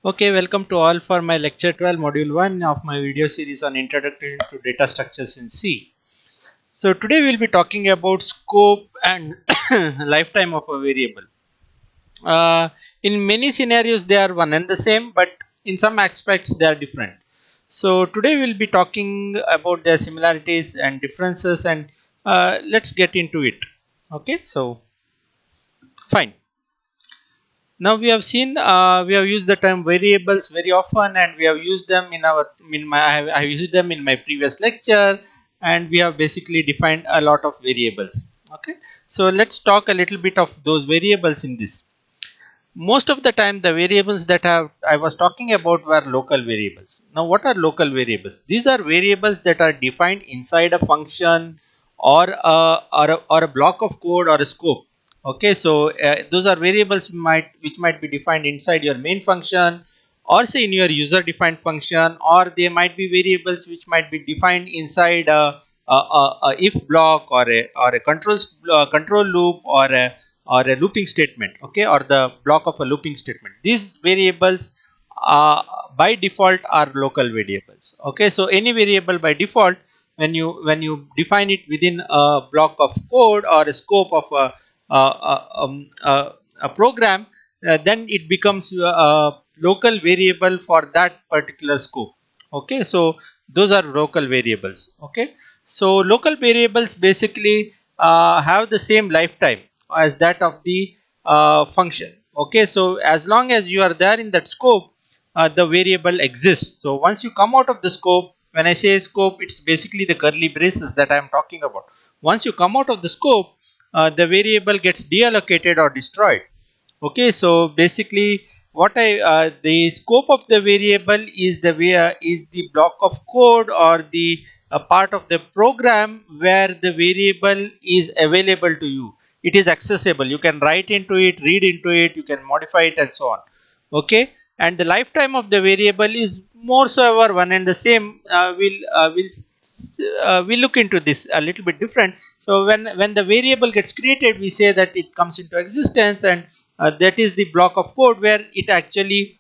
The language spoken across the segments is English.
Okay, welcome to all for my lecture 12 module 1 of my video series on introduction to data structures in C. So today we'll be talking about scope and lifetime of a variable. In many scenarios they are one and the same, but in some aspects they are different. So today we'll be talking about their similarities and differences, and let's get into it. Okay, so fine. Now we have seen we have used the term variables very often, and we have used them I have used them in my previous lecture, and we have basically defined a lot of variables. Okay, so let's talk a little bit of those variables in this. Most of the time the variables that I was talking about were local variables. Now what are local variables? These are variables that are defined inside a function or a block of code or a scope. Okay, so those are variables which might be defined inside your main function, or say in your user defined function, or they might be variables which might be defined inside a if block or a control loop or a looping statement, okay, or the block of a looping statement. These variables uh, by default are local variables. Okay, so any variable by default, when you define it within a block of code or a scope of a program, then it becomes a local variable for that particular scope. Okay, so those are local variables. Okay, so local variables basically have the same lifetime as that of the function. Okay, so as long as you are there in that scope, the variable exists. So once you come out of the scope, when I say scope, it's basically the curly braces that I am talking about. Once you come out of the scope, the variable gets deallocated or destroyed. Okay, so basically what I the scope of the variable is is the block of code or the part of the program where the variable is available to you. It is accessible, you can write into it, read into it, you can modify it, and so on. Okay, and the lifetime of the variable is more so ever one and the same. We'll look into this a little bit different. So when the variable gets created, we say that it comes into existence, and that is the block of code where it actually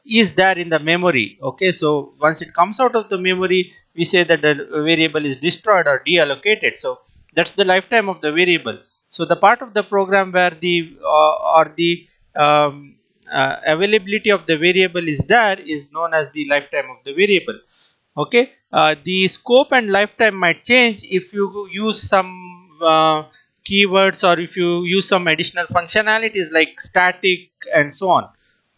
is there in the memory. Okay, so once it comes out of the memory, we say that the variable is destroyed or deallocated. So that's the lifetime of the variable. So the part of the program where the or the availability of the variable is there is known as the lifetime of the variable. Okay, the scope and lifetime might change if you use some keywords, or if you use some additional functionalities like static and so on.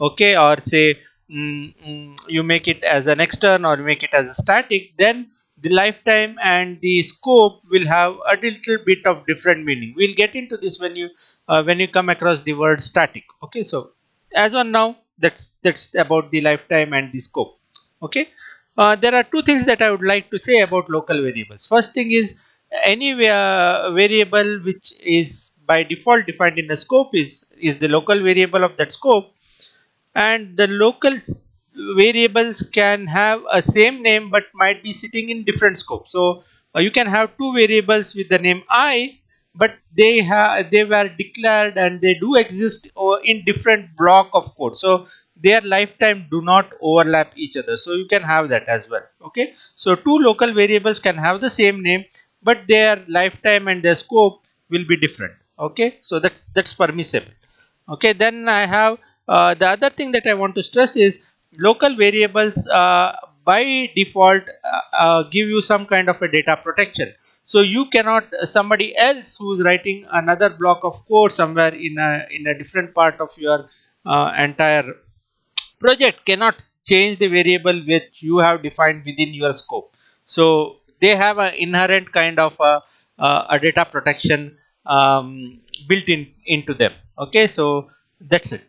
Okay, or say you make it as an extern or make it as a static, then the lifetime and the scope will have a little bit of different meaning. We'll get into this when you come across the word static. Okay, so as on now, that's about the lifetime and the scope. Okay, there are two things that I would like to say about local variables. First thing is, any variable which is by default defined in the scope is the local variable of that scope, and the local variables can have a same name but might be sitting in different scope. So you can have two variables with the name I, but they were declared and they do exist in different block of code. So their lifetime do not overlap each other. So you can have that as well. Okay, so two local variables can have the same name, but their lifetime and their scope will be different. Okay, so that's permissible. Okay, then I have the other thing that I want to stress is local variables by default give you some kind of a data protection. So you cannot, somebody else who is writing another block of code somewhere in a different part of your entire project cannot change the variable which you have defined within your scope. So they have an inherent kind of a data protection built into them. Okay, so that's it.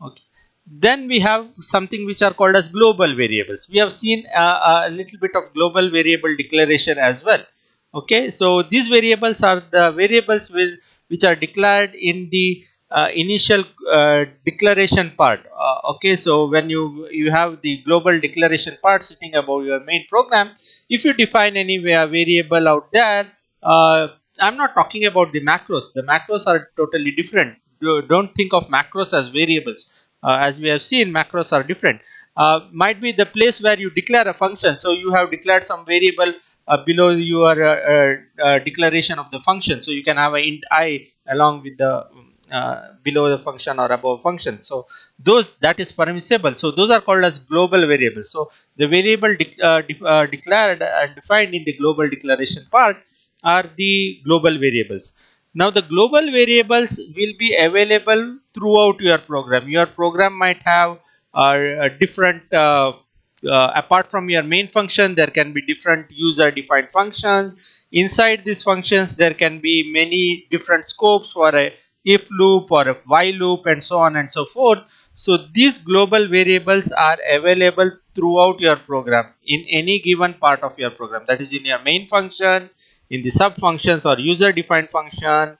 Okay, then we have something which are called as global variables. We have seen a little bit of global variable declaration as well. Okay, so these variables are the variables which are declared in the initial declaration part. Okay, so when you have the global declaration part sitting above your main program, if you define any variable out there, I'm not talking about the macros. The macros are totally different. Don't think of macros as variables. as we have seen, macros are different. Might be the place where you declare a function. So you have declared some variable below your declaration of the function. So you can have a int I along with the below the function or above function. So those, that is permissible. So those are called as global variables. So the variable declared and defined in the global declaration part are the global variables. Now the global variables will be available throughout your program. Your program might have different apart from your main function, there can be different user defined functions. Inside these functions there can be many different scopes for a if loop or a while loop and so on and so forth. So these global variables are available throughout your program in any given part of your program, that is in your main function, in the sub functions or user defined function.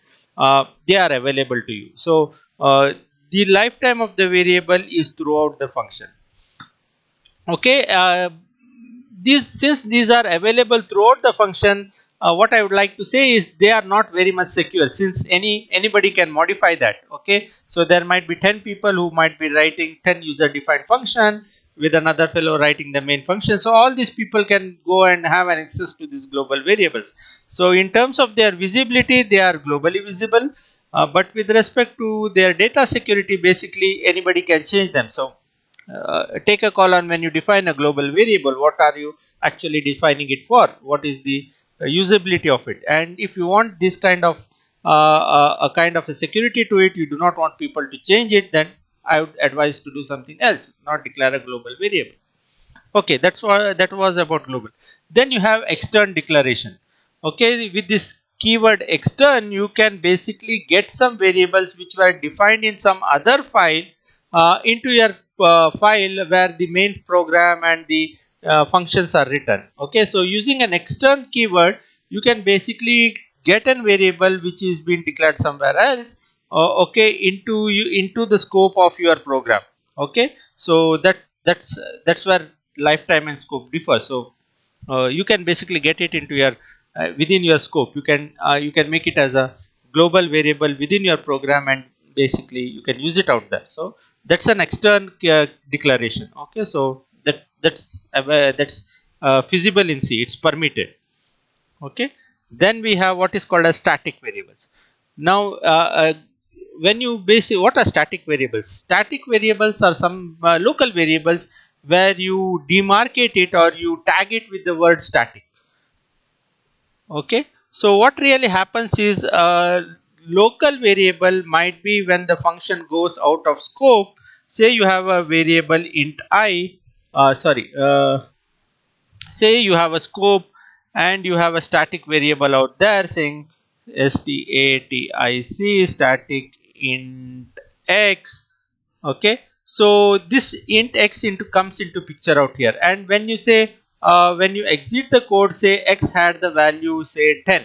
They are available to you. So the lifetime of the variable is throughout the function. Okay, these, since these are available throughout the function, what I would like to say is they are not very much secure, since anybody can modify that. Okay, so there might be 10 people who might be writing 10 user defined function with another fellow writing the main function. So all these people can go and have an access to these global variables. So in terms of their visibility, they are globally visible, but with respect to their data security, basically anybody can change them. So take a call on when you define a global variable, what are you actually defining it for, what is the usability of it. And if you want this kind of a kind of a security to it, you do not want people to change it, then I would advise to do something else, not declare a global variable. Okay, that's why that was about global. Then you have extern declaration. Okay, with this keyword extern, you can basically get some variables which were defined in some other file into your file where the main program and the functions are written. Okay, so using an extern keyword, you can basically get a variable which is being declared somewhere else, okay, into the scope of your program. Okay, so that's where lifetime and scope differ. So you can basically get it into your within your scope. You can make it as a global variable within your program, and basically you can use it out there. So that's an external declaration. Okay, so that's feasible in C, it's permitted. Okay, then we have what is called as static variables. Now when you basically, what are static variables? Static variables are some local variables where you demarcate it or you tag it with the word static. Okay, so what really happens is local variable might be when the function goes out of scope. Say you have a variable int I, sorry, say you have a scope and you have a static variable out there saying static static int x. Okay, so this int x comes into picture out here, and when you say when you exit the code, say x had the value say 10.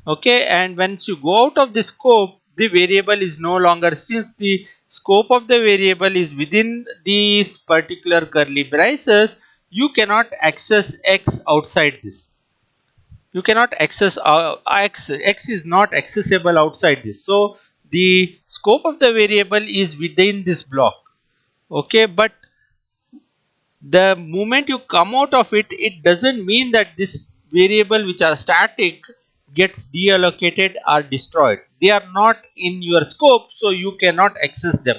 Okay, and once you go out of the scope, the variable is no longer, since the scope of the variable is within these particular curly braces, you cannot access x outside this. You cannot access x is not accessible outside this. So the scope of the variable is within this block. Okay, but the moment you come out of it, it doesn't mean that this variable which are static gets deallocated or destroyed. They are not in your scope, so you cannot access them,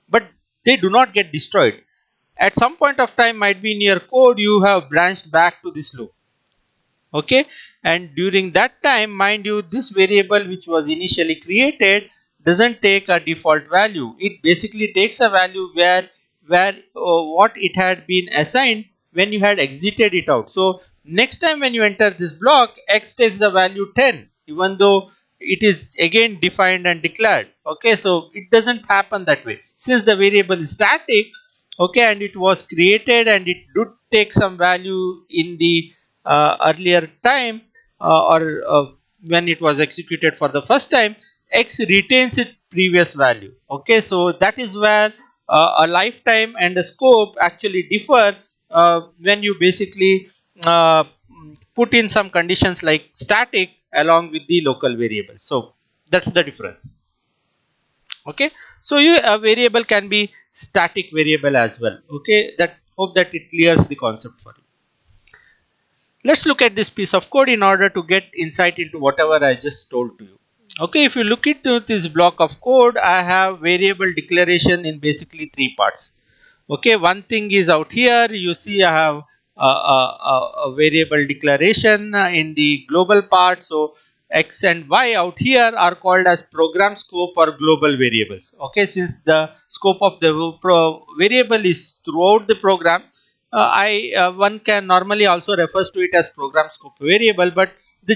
but they do not get destroyed. At some point of time, might be in your code, you have branched back to this loop. Okay, and during that time, mind you, this variable which was initially created doesn't take a default value. It basically takes a value where what it had been assigned when you had exited it out. So next time when you enter this block, x takes the value 10, even though it is again defined and declared. Okay, so it doesn't happen that way, since the variable is static. Okay, and it was created and it did take some value in the earlier time, or when it was executed for the first time, x retains its previous value. Okay, so that is where a lifetime and a scope actually differ when you basically put in some conditions like static along with the local variable. So that's the difference. Okay, so a variable can be static variable as well. Okay, that hope that it clears the concept for you. Let's look at this piece of code in order to get insight into whatever I just told to you. Okay, if you look into this block of code, I have variable declaration in basically three parts. Okay, one thing is out here, you see I have a variable declaration in the global part. So x and y out here are called as program scope or global variables. Okay, since the scope of the variable is throughout the program, one can normally also refers to it as program scope variable, but the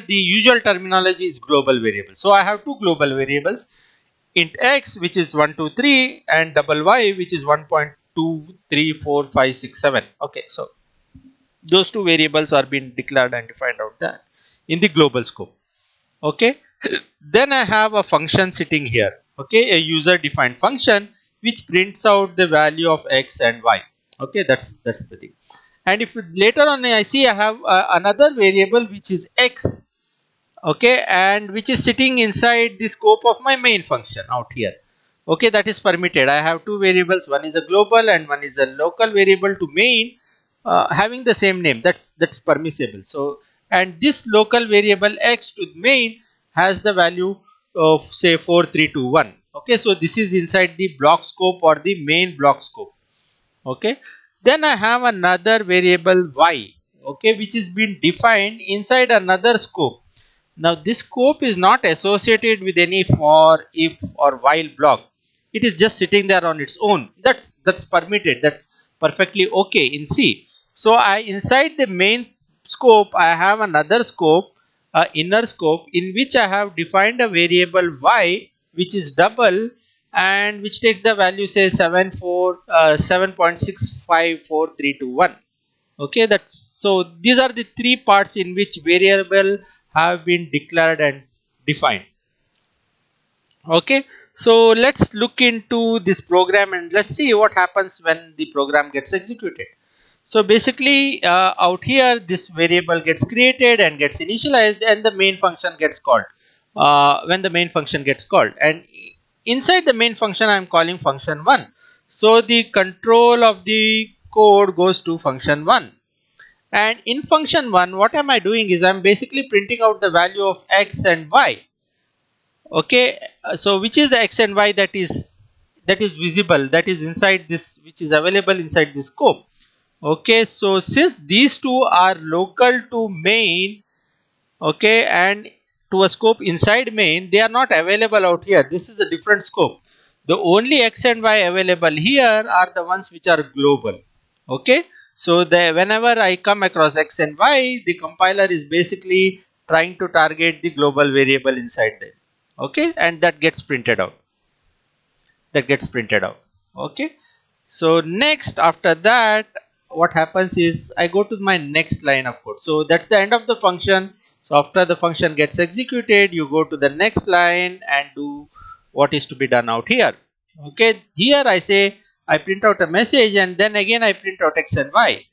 usual terminology is global variable. So I have two global variables, int x which is 1 2 3 and double y which is 1.23456 7. Okay, so those two variables are being declared and defined out there in the global scope. Okay, then I have a function sitting here. Okay, a user defined function which prints out the value of x and y. Okay, that's the thing. And if later on I see I have another variable which is x, okay, and which is sitting inside the scope of my main function out here. Okay, that is permitted. I have two variables, one is a global and one is a local variable to main, having the same name. That's permissible. So, and this local variable x to main has the value of say 4321. Okay, so this is inside the block scope or the main block scope. Okay, then I have another variable y, okay, which is being defined inside another scope. Now this scope is not associated with any for, if or while block. It is just sitting there on its own. That's permitted. That's perfectly okay in C. So I inside the main scope I have another scope, inner scope, in which I have defined a variable y which is double and which takes the value say 7.654321. Okay, that's so these are the three parts in which variable have been declared and defined. Okay, so let's look into this program and let's see what happens when the program gets executed. So basically out here this variable gets created and gets initialized and the main function gets called. When the main function gets called, and inside the main function I am calling function 1. So the control of the code goes to function 1. And in function 1 what am I doing is I am basically printing out the value of x and y. Okay, so which is the x and y that is visible, that is inside this, which is available inside this scope. Okay, so since these two are local to main, okay, and to a scope inside main, they are not available out here. This is a different scope. The only x and y available here are the ones which are global. Okay, so whenever I come across x and y, the compiler is basically trying to target the global variable inside them. Okay, and that gets printed out. Okay, so next after that what happens is I go to my next line of code. So that's the end of the function. So after the function gets executed, you go to the next line and do what is to be done out here. Okay, here I say I print out a message and then again I print out x and y.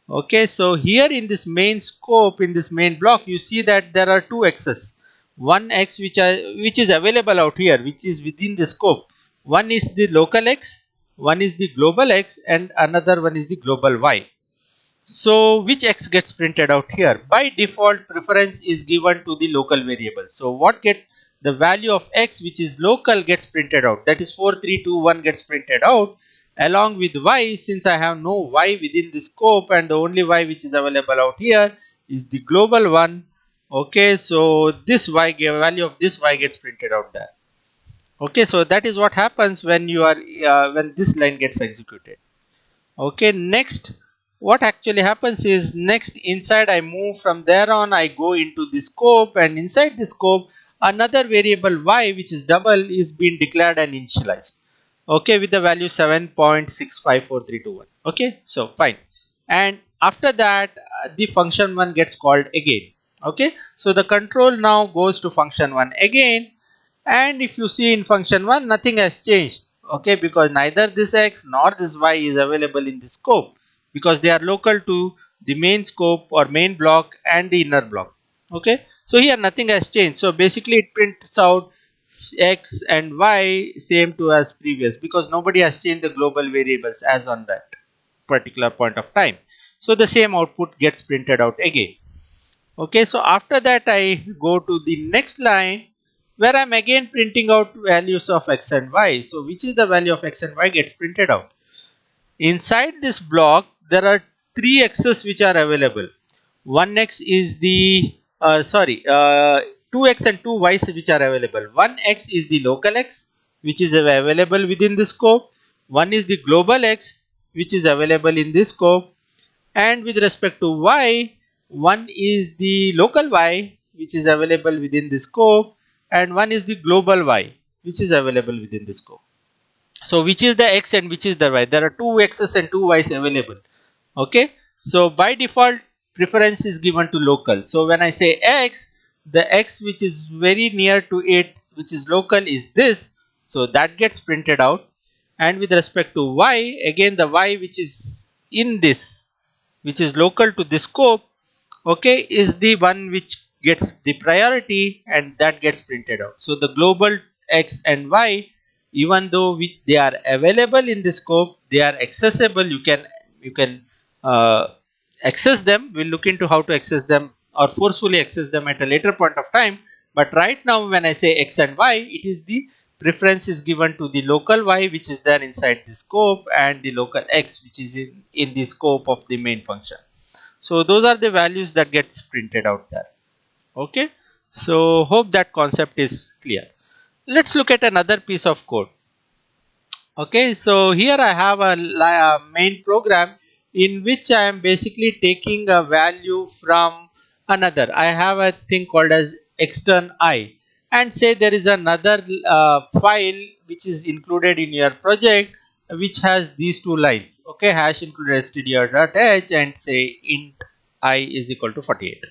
Okay, so here in this main scope, in this main block, you see that there are two x's. One x which is available out here, which is within the scope. One is the local x, one is the global x, and another one is the global y. So which x gets printed out here? By default, preference is given to the local variable. So what get the value of x which is local gets printed out. That is 4321 gets printed out along with y, since I have no y within the scope and the only y which is available out here is the global one. Okay, so this y value of this y gets printed out there. Okay, so that is what happens when you are when this line gets executed. Okay, next what actually happens is next inside I move from there on, I go into the scope, and inside the scope another variable y which is double is being declared and initialized. Okay, with the value 7.654321. Okay, so fine. And after that the function 1 gets called again. Okay, so the control now goes to function 1 again, and if you see in function 1 nothing has changed. Okay, because neither this x nor this y is available in the scope because they are local to the main scope or main block and the inner block. Okay, so here nothing has changed. So basically it prints out x and y same to as previous, because nobody has changed the global variables as on that particular point of time. So the same output gets printed out again. Okay, so after that I go to the next line where I'm again printing out values of x and y. So which is the value of x and y gets printed out. Inside this block there are three x's which are available. One x is the 2x and 2y's which are available. One x is the local x which is available within the scope. One is the global x which is available in this scope, and with respect to y, one is the local y which is available within the scope, and one is the global y which is available within the scope. So which is the x and which is the y? There are two x's and two y's available. Okay, so by default preference is given to local. So when I say x, the x which is very near to it, which is local, is this, so that gets printed out. And with respect to y, again the y which is in this, which is local to this scope, okay, is the one which gets the priority, and that gets printed out. So the global x and y, even though they are available in the scope, they are accessible. You can uh, access them. We'll look into how to access them or forcefully access them at a later point of time. But right now when I say x and y, it is the preference is given to the local y which is there inside the scope, and the local x which is in the scope of the main function. So those are the values that gets printed out there. Okay, so hope that concept is clear. Let's look at another piece of code. Okay, so here I have a main program in which I am basically taking a value from another. I have a thing called as extern I, and say there is another file which is included in your project which has these two lines. Okay, hash included stdio.h and say int I is equal to 48.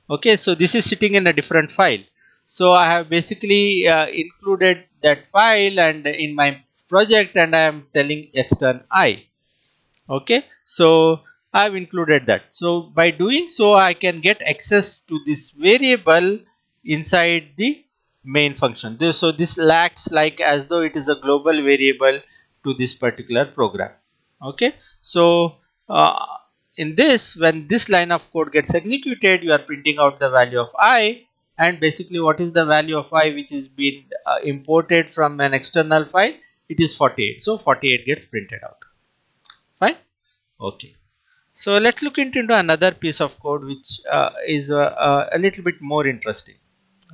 Okay, so this is sitting in a different file. So I have basically included that file and in my project, and I am telling extern I. Okay, so I have included that. So by doing so, I can get access to this variable inside the main function. So this acts like as though it is a global variable to this particular program. Okay, so uh, in this, when this line of code gets executed, you are printing out the value of I, and basically what is the value of I which is been imported from an external file? It is 48. So 48 gets printed out. Fine. Okay, so let's look into another piece of code which is a little bit more interesting.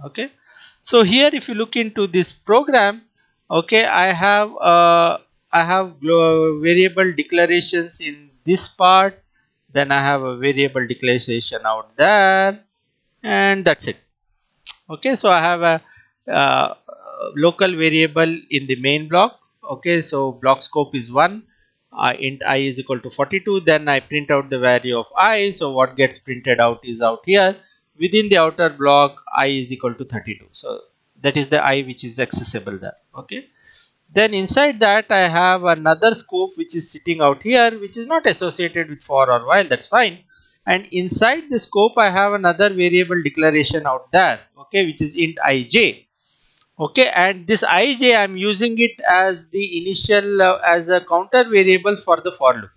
Okay, so here if you look into this program, okay, I have variable declarations in this part, then I have a variable declaration out there, and that's it. Okay, so I have a uh, local variable in the main block. Okay, so block scope is 1, int I is equal to 42, then I print out the value of I. So what gets printed out is out here within the outer block I is equal to 32. So that is the I which is accessible there. Okay, then inside that I have another scope which is sitting out here, which is not associated with for or while, that's fine. And inside the scope I have another variable declaration out there, okay, which is int ij. Okay, and this ij I am using it as the initial as a counter variable for the for loop.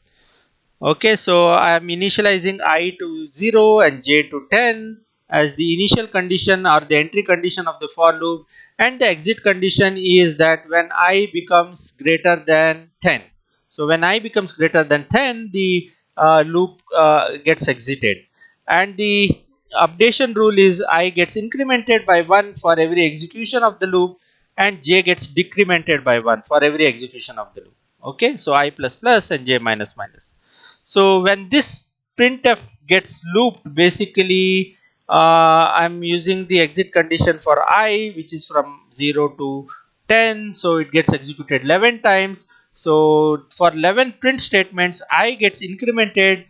Okay, so I am initializing I to 0 and j to 10 as the initial condition or the entry condition of the for loop, and the exit condition is that when I becomes greater than 10. So when I becomes greater than 10, the loop gets exited, and the updation rule is I gets incremented by 1 for every execution of the loop, and j gets decremented by 1 for every execution of the loop. Okay, so I plus plus and j minus minus. So when this printf gets looped, basically I'm using the exit condition for I, which is from 0 to 10, so it gets executed 11 times. So for 11 print statements, I gets incremented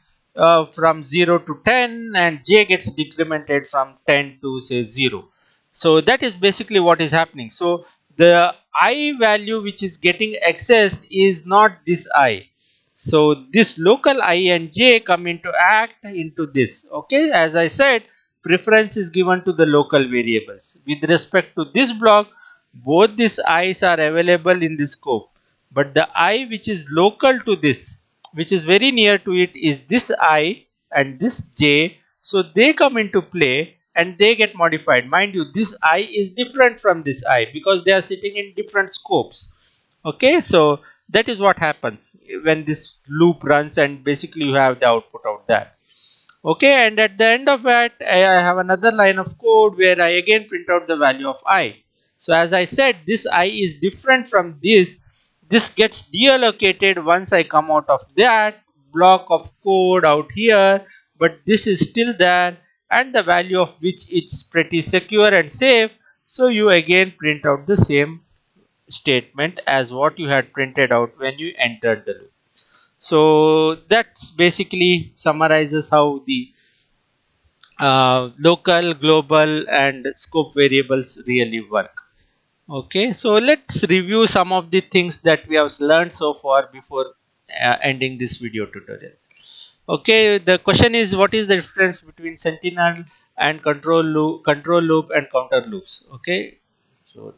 from 0 to 10, and j gets decremented from 10 to say 0. So that is basically what is happening. So the I value which is getting accessed is not this I. So this local I and j come into act into this. Okay, as I said, preference is given to the local variables. With respect to this block, both these i's are available in the scope, but the I which is local to this, which is very near to it, is this I and this j. So they come into play and they get modified. Mind you, this I is different from this I because they are sitting in different scopes. Okay, so that is what happens when this loop runs, and basically you have the output out there. Okay, and at the end of that I have another line of code where I again print out the value of I. So as I said, this I is different from this gets deallocated once I come out of that block of code out here, but this is still there, and the value of which it's pretty secure and safe. So you again print out the same statement as what you had printed out when you entered the loop. So that's basically summarizes how the local, global, and scope variables really work. Okay, so let's review some of the things that we have learned so far before ending this video tutorial. Okay, the question is, what is the difference between sentinel and control loop and counter loops? Okay, so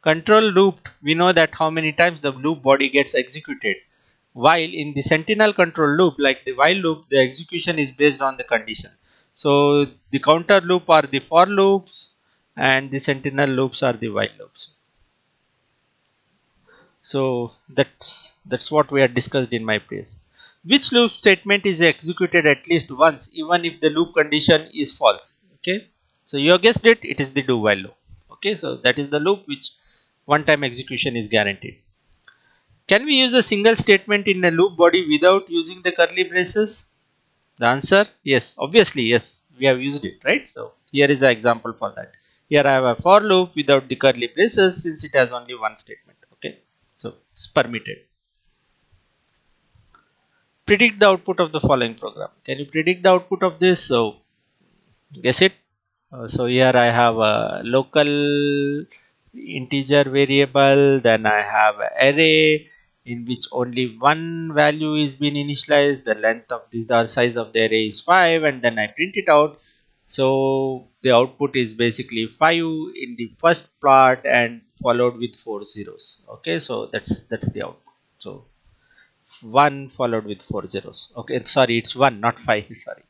control loop, we know that how many times the loop body gets executed, while in the sentinel control loop, like the while loop, the execution is based on the condition. So the counter loop are the for loops and the sentinel loops are the while loops. So that's what we had discussed in my place. Which loop statement is executed at least once even if the loop condition is false? Okay, so you guessed it, it is the do while loop. Okay, so that is the loop which one time execution is guaranteed. Can we use a single statement in a loop body without using the curly braces? The answer, yes, obviously yes, we have used it, right? So here is an example for that. Here I have a for loop without the curly braces since it has only one statement. Okay, so it's permitted. Predict the output of the following program. Can you predict the output of this? So guess it. So here I have a local integer variable, then I have an array in which only one value is being initialized, the length of the size of the array is 5, and then I print it out. So the output is basically 5 in the first part and followed with 4 zeros. Okay, so that's the output. So 1 followed with 4 zeros. Okay, sorry, it's 1 not 5, sorry.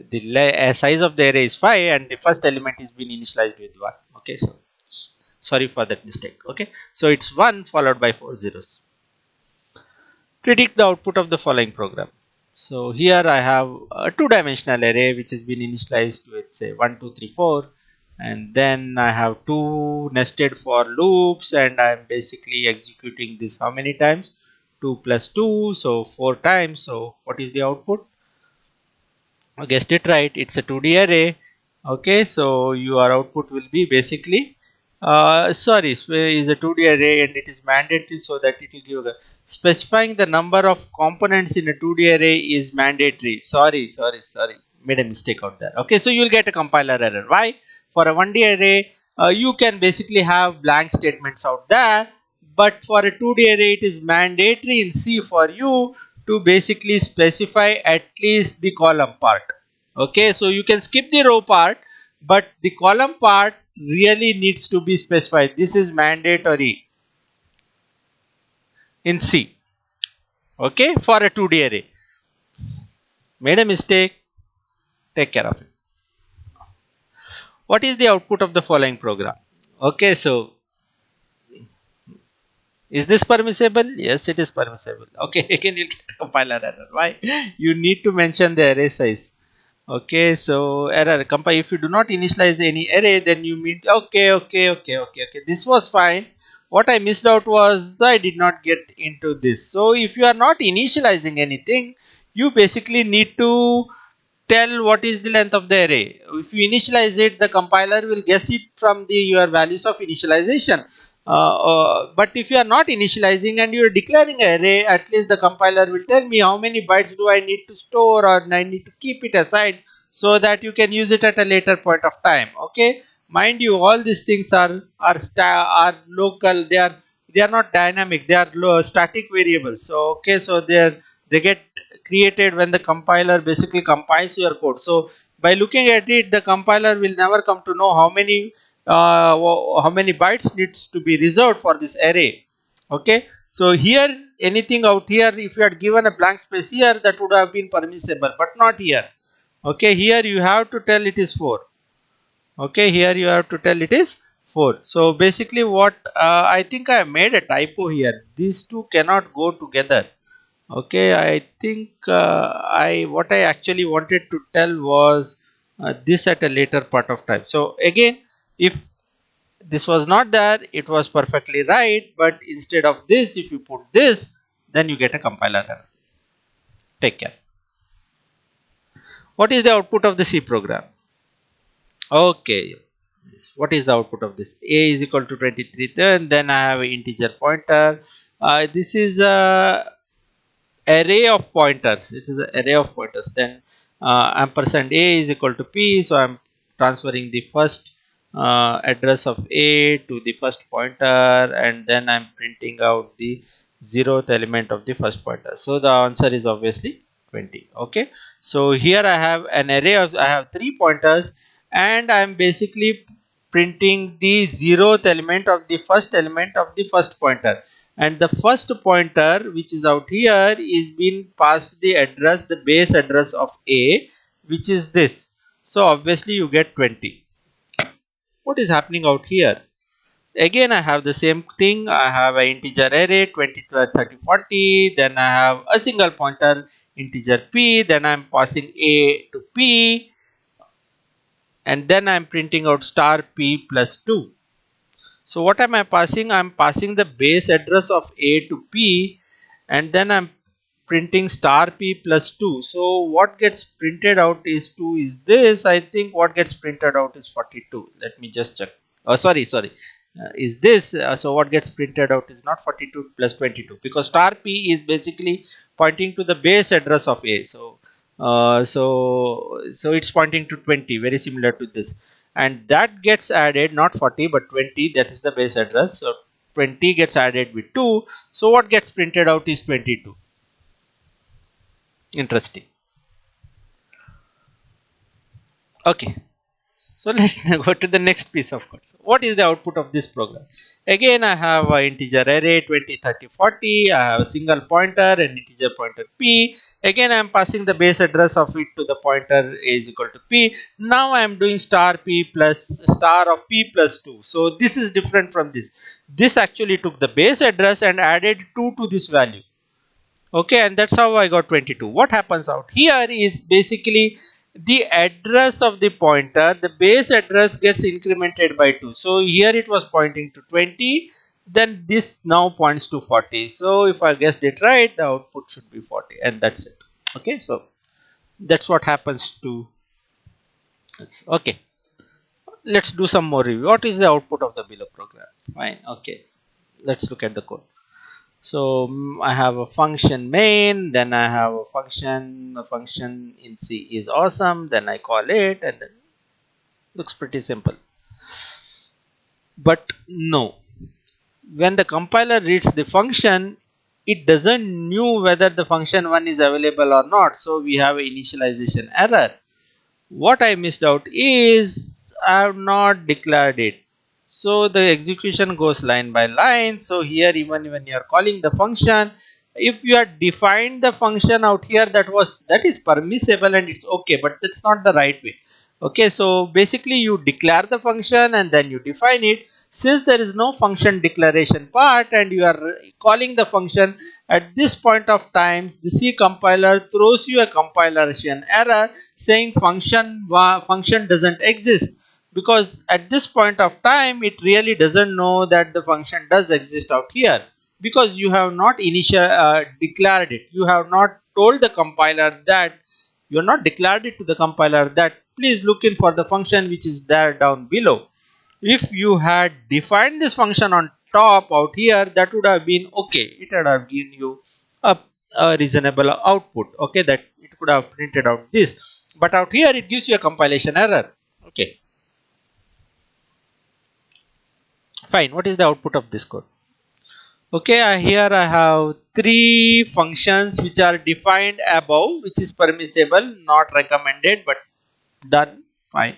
The size of the array is 5 and the first element is being initialized with 1. Okay, so sorry for that mistake. Okay, so it's 1 followed by 4 zeros. Predict the output of the following program. So here I have a two-dimensional array which has been initialized with say 1 2 3 4, and then I have two nested for loops and I'm basically executing this how many times? 2 plus 2, so 4 times. So what is the output? Guessed it right, it's a 2D array. Okay, so your output will be basically sorry, is a 2D array and it is mandatory, so that it will give specifying the number of components in a 2D array is mandatory. Sorry, made a mistake out there. Okay, so you will get a compiler error. Why? For a 1D array you can basically have blank statements out there, but for a 2D array it is mandatory in C for you to basically specify at least the column part. Okay, so you can skip the row part, but the column part really needs to be specified. This is mandatory in C. Okay, for a 2D array. Made a mistake, take care of it. What is the output of the following program? Okay, so is this permissible? Yes, it is permissible. Okay, again you'll get a compiler error. Why? You need to mention the array size. Okay, so error compile, if you do not initialize any array, then you mean okay, this was fine. What I missed out was I did not get into this. So if you are not initializing anything, you basically need to tell what is the length of the array. If you initialize it, the compiler will guess it from the your values of initialization. But if you are not initializing and you are declaring an array, at least the compiler will tell me how many bytes do I need to store, or I need to keep it aside so that you can use it at a later point of time. Okay, mind you, all these things are local. They are not dynamic. They are static variables. So okay, so they get created when the compiler basically compiles your code. So by looking at it, the compiler will never come to know how many how many bytes needs to be reserved for this array. Okay, so here anything out here, if you had given a blank space here, that would have been permissible, but not here. Okay, here you have to tell it is 4. Okay, here you have to tell it is 4. So basically what I think I made a typo here. These two cannot go together. Okay, I think I what I actually wanted to tell was this at a later part of time. So again, if this was not there, it was perfectly right, but instead of this, if you put this, then you get a compiler error. Take care. What is the output of the C program? Okay, what is the output of this? A is equal to 23, then I have an integer pointer. This is a array of pointers. It is an array of pointers. Then ampersand A is equal to P, so I'm transferring the first address of A to the first pointer, and then I'm printing out the 0th element of the first pointer. So the answer is obviously 20. Okay, so here I have an array of, I have 3 pointers, and I'm basically printing the 0th element of the first element of the first pointer, and the first pointer which is out here is being passed the address, the base address of A, which is this. So obviously you get 20. What is happening out here? Again I have the same thing. I have an integer array 20 to 30 40, then I have a single pointer integer P, then I'm passing A to P, and then I'm printing out star P plus 2. So what am I passing? I'm passing the base address of A to P, and then I'm printing star P plus 2. So what gets printed out is 2 is this. I think what gets printed out is 42. Let me just check. Oh, sorry. Is this. So what gets printed out is not 42 plus 22, because star P is basically pointing to the base address of A. So it's pointing to 20, very similar to this, and that gets added, not 40 but 20, that is the base address. So 20 gets added with 2, so what gets printed out is 22. Interesting. Okay, so let's go to the next piece of code. So what is the output of this program? Again I have an integer array 20 30 40. I have a single pointer and integer pointer P. Again I am passing the base address of it to the pointer A is equal to P. Now I am doing star P plus star of P plus 2. So this is different from this. This actually took the base address and added 2 to this value. Okay, and that's how I got 22. What happens out here is basically the address of the pointer, the base address gets incremented by 2. So here it was pointing to 20, then this now points to 40. So if I guessed it right, the output should be 40, and that's it. Okay, so that's what happens to. Okay, let's do some more review. What is the output of the below program? Fine. Okay, let's look at the code. So I have a function main, then I have a function in C is awesome, then I call it, and then looks pretty simple. But no, when the compiler reads the function, it doesn't know whether the function 1 is available or not. So we have an initialization error. What I missed out is I have not declared it. So the execution goes line by line. So here, even when you are calling the function, if you had defined the function out here, that is permissible and it's okay, but that's not the right way. Okay, so basically you declare the function and then you define it. Since there is no function declaration part and you are calling the function, at this point of time the C compiler throws you a compilation error saying function doesn't exist, because at this point of time it really doesn't know that the function does exist out here, because you have not declared it. You have not told the compiler that, you have not declared it to the compiler that please look in for the function which is there down below. If you had defined this function on top out here, that would have been okay. It would have given you a reasonable output. Okay, that it could have printed out this, but out here it gives you a compilation error. Okay, fine. What is the output of this code? Okay, here I have 3 functions which are defined above, which is permissible, not recommended, but done. Fine.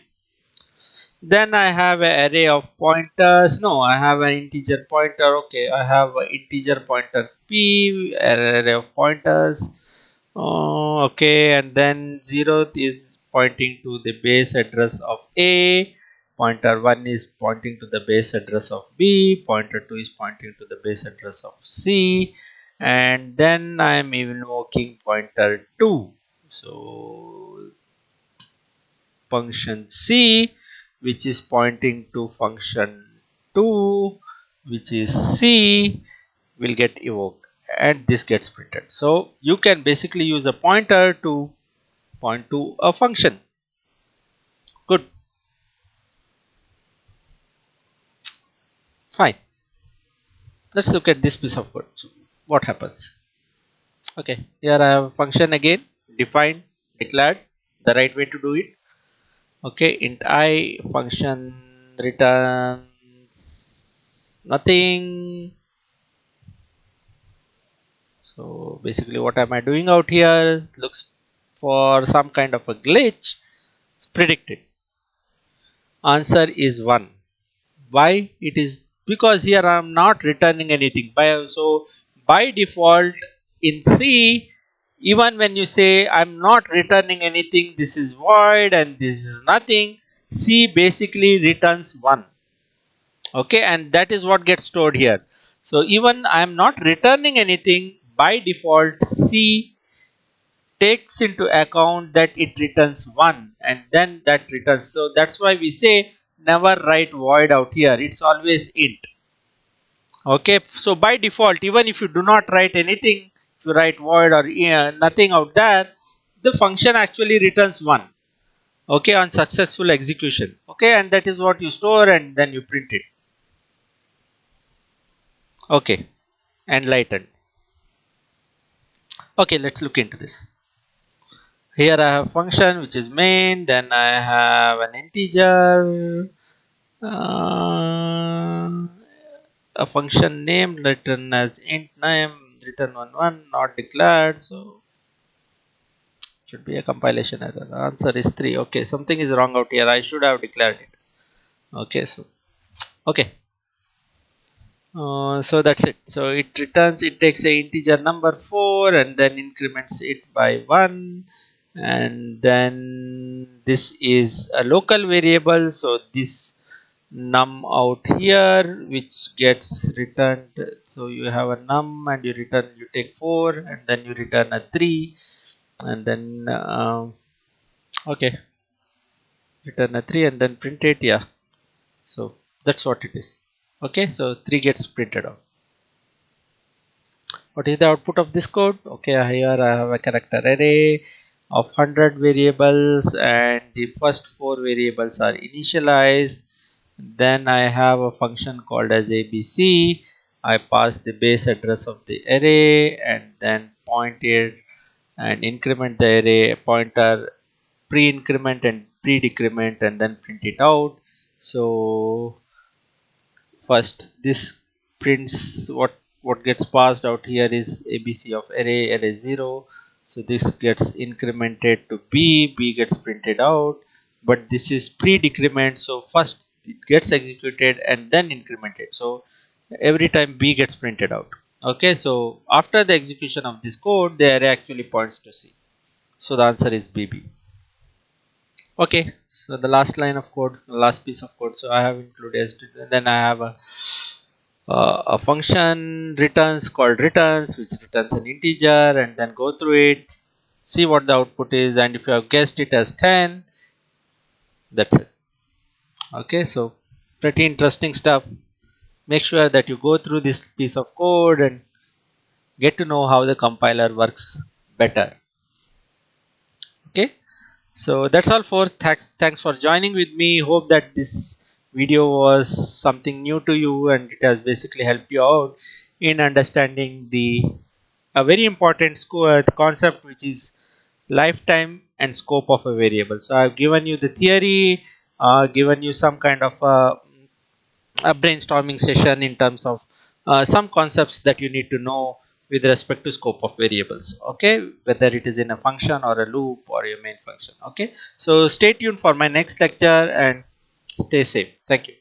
Then I have an array of pointers. No, I have an integer pointer. Okay, I have an integer pointer p, array of pointers. Okay, and then 0th is pointing to the base address of A, pointer 1 is pointing to the base address of B, pointer 2 is pointing to the base address of C, and then I am invoking pointer 2. So function C, which is pointing to function 2, which is C, will get evoked and this gets printed. So you can basically use a pointer to point to a function. Good. Fine. Let's look at this piece of code. So what happens? Okay, here I have a function again, defined, declared, the right way to do it. Okay, int I function returns nothing. So basically what am I doing out here? Looks for some kind of a glitch. It's predicted. Answer is 1. Why? It is because here I am not returning anything. So by default in C, even when you say I'm not returning anything, this is void and this is nothing, C basically returns 1. Okay, and that is what gets stored here. So even I am not returning anything, by default C takes into account that it returns 1 and then that returns. So that's why we say never write void out here, it's always int. Okay, so by default even if you do not write anything, if you write void or nothing out there, the function actually returns 1, okay, on successful execution. Okay, and that is what you store and then you print it. Okay, enlightened. Okay, let's look into this. Here I have function which is main, then I have an integer, a function name written as int name, return 1 not declared, so should be a compilation error. Answer is 3. Okay, something is wrong out here, I should have declared it. Okay, so okay, so that's it. So it returns, it takes a integer number 4 and then increments it by 1, and then this is a local variable, so this num out here which gets returned. So you have a num and you return, you take 4 and then you return a 3 and then okay, return a 3 and then print it. Yeah, so that's what it is. Okay, so 3 gets printed out. What is the output of this code? Okay, here I have a character array of 100 variables and the first 4 variables are initialized. Then I have a function called as abc. I pass the base address of the array and then point it and increment the array pointer, pre-increment and pre-decrement, and then print it out. So first this prints what gets passed out here is abc of array 0. So this gets incremented to b gets printed out, but this is pre-decrement, so first it gets executed and then incremented. So every time b gets printed out. Okay, so after the execution of this code the array actually points to c, so the answer is bb. Okay, so the last line of code, last piece of code, so I have included, and then I have a function returns called returns, which returns an integer, and then go through it, see what the output is, and if you have guessed it as 10, that's it. Okay, so pretty interesting stuff. Make sure that you go through this piece of code and get to know how the compiler works better. Okay, so that's all for thanks for joining with me. Hope that this video was something new to you and it has basically helped you out in understanding the a very important concept, which is lifetime and scope of a variable. So I've given you the theory, given you some kind of a brainstorming session in terms of some concepts that you need to know with respect to scope of variables. Okay, whether it is in a function or a loop or your main function. Okay, so stay tuned for my next lecture and Stay safe. Thank you.